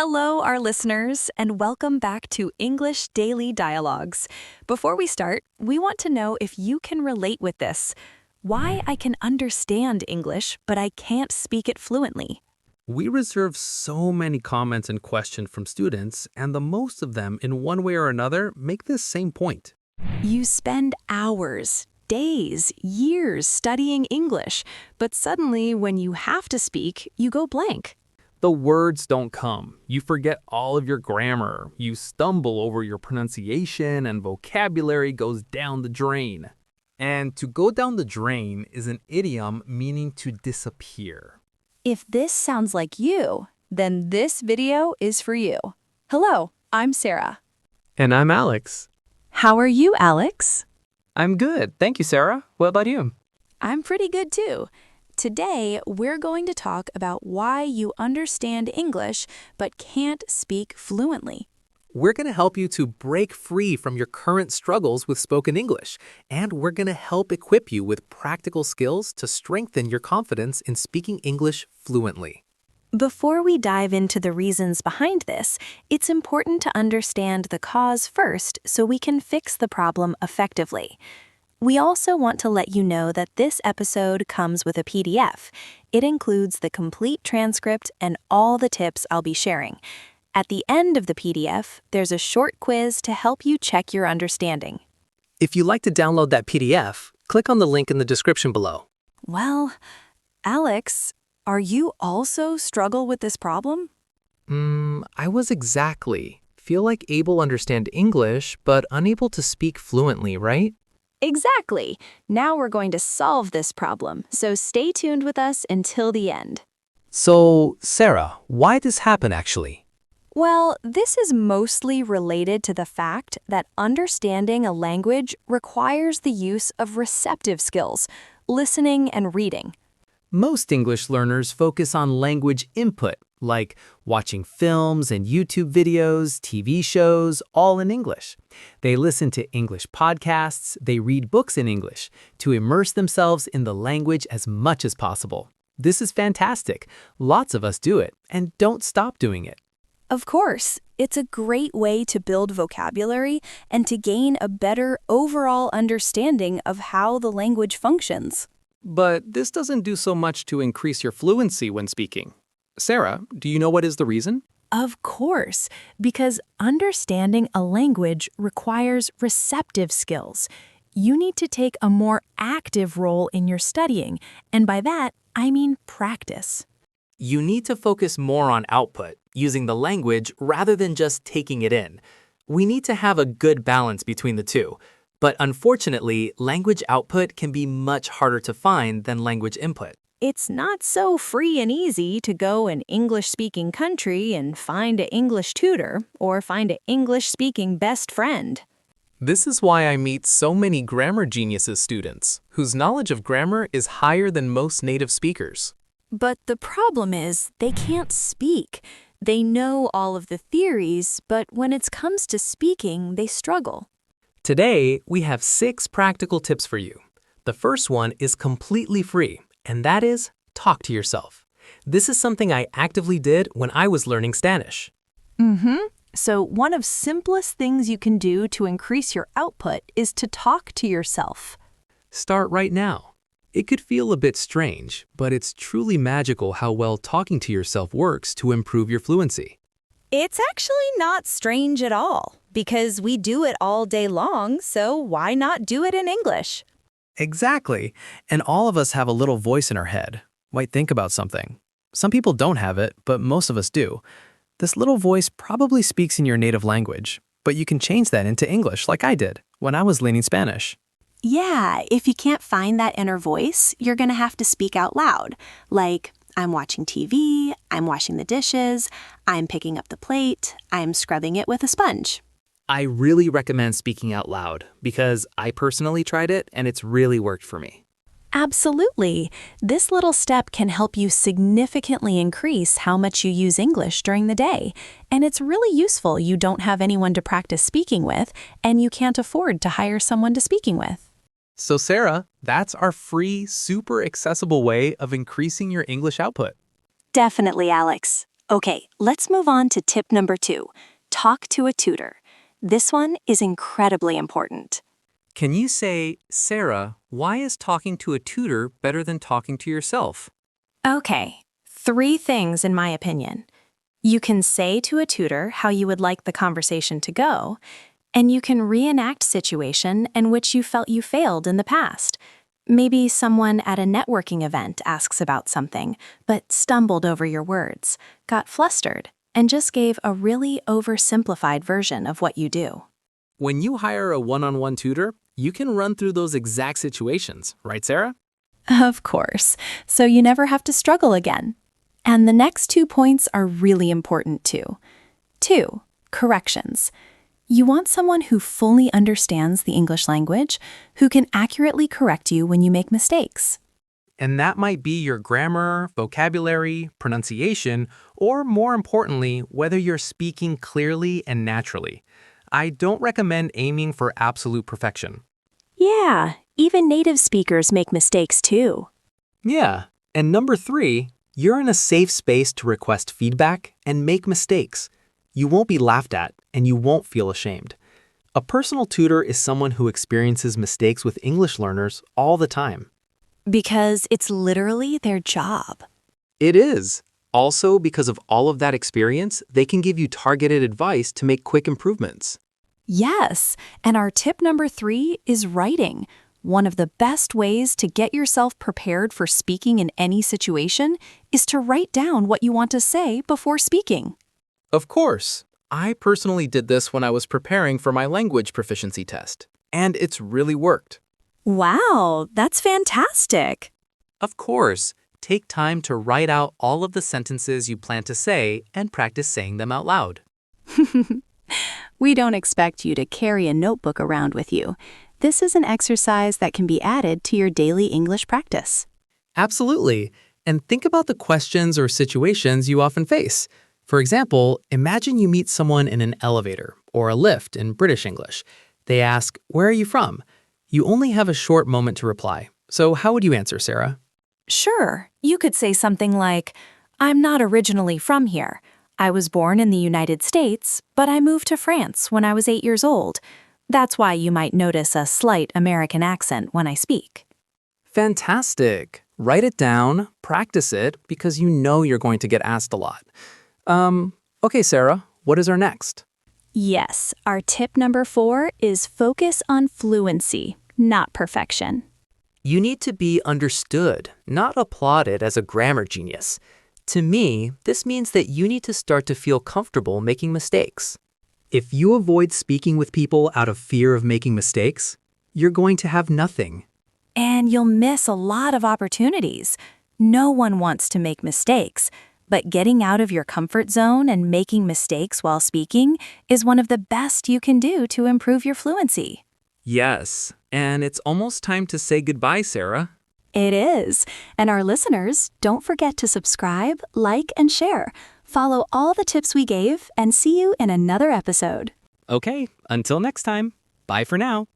Hello, our listeners, and welcome back to English Daily Dialogues. Before we start, we want to know if you can relate with this. Why I can understand English, but I can't speak it fluently. We reserve so many comments and questions from students, and the most of them, in one way or another, make this same point. You spend hours, days, years studying English, but suddenly when you have to speak, you go blank. The words don't come. You forget all of your grammar. You stumble over your pronunciation, and vocabulary goes down the drain. And to go down the drain is an idiom meaning to disappear. If this sounds like you, then this video is for you. Hello, I'm Sarah. And I'm Alex. How are you, Alex? I'm good. Thank you, Sarah. What about you? I'm pretty good too. Today, we're going to talk about why you understand English but can't speak fluently. We're going to help you to break free from your current struggles with spoken English, and we're going to help equip you with practical skills to strengthen your confidence in speaking English fluently. Before we dive into the reasons behind this, it's important to understand the cause first so we can fix the problem effectively. We also want to let you know that this episode comes with a PDF. It includes the complete transcript and all the tips I'll be sharing. At the end of the PDF, there's a short quiz to help you check your understanding. If you'd like to download that PDF, click on the link in the description below. Well, Alex, are you also struggle with this problem? I was exactly. Feel like able to understand English, but unable to speak fluently, right? Exactly. Now we're going to solve this problem, so stay tuned with us until the end. So, Sarah, why this happen actually? Well, this is mostly related to the fact that understanding a language requires the use of receptive skills, listening and reading. Most English learners focus on language input, like watching films and YouTube videos, TV shows, all in English. They listen to English podcasts, they read books in English, to immerse themselves in the language as much as possible. This is fantastic. Lots of us do it, and don't stop doing it. Of course, it's a great way to build vocabulary and to gain a better overall understanding of how the language functions. But this doesn't do so much to increase your fluency when speaking. Sarah, do you know what is the reason? Of course, because understanding a language requires receptive skills. You need to take a more active role in your studying, and by that, I mean practice. You need to focus more on output, using the language rather than just taking it in. We need to have a good balance between the two. But unfortunately, language output can be much harder to find than language input. It's not so free and easy to go an English-speaking country and find an English tutor or find an English-speaking best friend. This is why I meet so many Grammar Geniuses students, whose knowledge of grammar is higher than most native speakers. But the problem is they can't speak. They know all of the theories, but when it comes to speaking, they struggle. Today, we have 6 practical tips for you. The first one is completely free, and that is talk to yourself. This is something I actively did when I was learning Spanish. So one of simplest things you can do to increase your output is to talk to yourself. Start right now. It could feel a bit strange, but it's truly magical how well talking to yourself works to improve your fluency. It's actually not strange at all, because we do it all day long, so why not do it in English? Exactly. And all of us have a little voice in our head. Might think about something. Some people don't have it, but most of us do. This little voice probably speaks in your native language, but you can change that into English like I did when I was learning Spanish. Yeah, if you can't find that inner voice, you're going to have to speak out loud, like, I'm watching TV, I'm washing the dishes, I'm picking up the plate, I'm scrubbing it with a sponge. I really recommend speaking out loud because I personally tried it and it's really worked for me. Absolutely. This little step can help you significantly increase how much you use English during the day. And it's really useful you don't have anyone to practice speaking with, and you can't afford to hire someone to speaking with. So Sarah, that's our free, super accessible way of increasing your English output. Definitely, Alex. Okay, let's move on to tip number 2. Talk to a tutor. This one is incredibly important. Can you say, Sarah, why is talking to a tutor better than talking to yourself? Okay, 3 things in my opinion. You can say to a tutor how you would like the conversation to go, and you can reenact situation in which you felt you failed in the past. Maybe someone at a networking event asks about something, but stumbled over your words, got flustered, and just gave a really oversimplified version of what you do. When you hire a one-on-one tutor, you can run through those exact situations, right, Sarah? Of course, so you never have to struggle again. And the next 2 points are really important too. 2. Corrections. You want someone who fully understands the English language, who can accurately correct you when you make mistakes. And that might be your grammar, vocabulary, pronunciation, or more importantly, whether you're speaking clearly and naturally. I don't recommend aiming for absolute perfection. Yeah, even native speakers make mistakes too. Yeah, and number 3, you're in a safe space to request feedback and make mistakes. You won't be laughed at, and you won't feel ashamed. A personal tutor is someone who experiences mistakes with English learners all the time. Because it's literally their job. It is. Also, because of all of that experience, they can give you targeted advice to make quick improvements. Yes, and our tip number 3 is writing. One of the best ways to get yourself prepared for speaking in any situation is to write down what you want to say before speaking. Of course. I personally did this when I was preparing for my language proficiency test, and it's really worked. Wow, that's fantastic. Of course, take time to write out all of the sentences you plan to say and practice saying them out loud. We don't expect you to carry a notebook around with you. This is an exercise that can be added to your daily English practice. Absolutely. And think about the questions or situations you often face. For example, imagine you meet someone in an elevator or a lift in British English. They ask, "Where are you from?" You only have a short moment to reply. So how would you answer, Sarah? Sure, you could say something like, "I'm not originally from here. I was born in the United States, but I moved to France when I was 8 years old. That's why you might notice a slight American accent when I speak." Fantastic. Write it down, practice it, because you know you're going to get asked a lot. Okay, Sarah, what is our next? Yes, our tip number 4 is focus on fluency, not perfection. You need to be understood, not applauded as a grammar genius. To me, this means that you need to start to feel comfortable making mistakes. If you avoid speaking with people out of fear of making mistakes, you're going to have nothing. And you'll miss a lot of opportunities. No one wants to make mistakes, but getting out of your comfort zone and making mistakes while speaking is one of the best you can do to improve your fluency. Yes, and it's almost time to say goodbye, Sarah. It is. And our listeners, don't forget to subscribe, like, and share. Follow all the tips we gave and see you in another episode. Okay, until next time. Bye for now.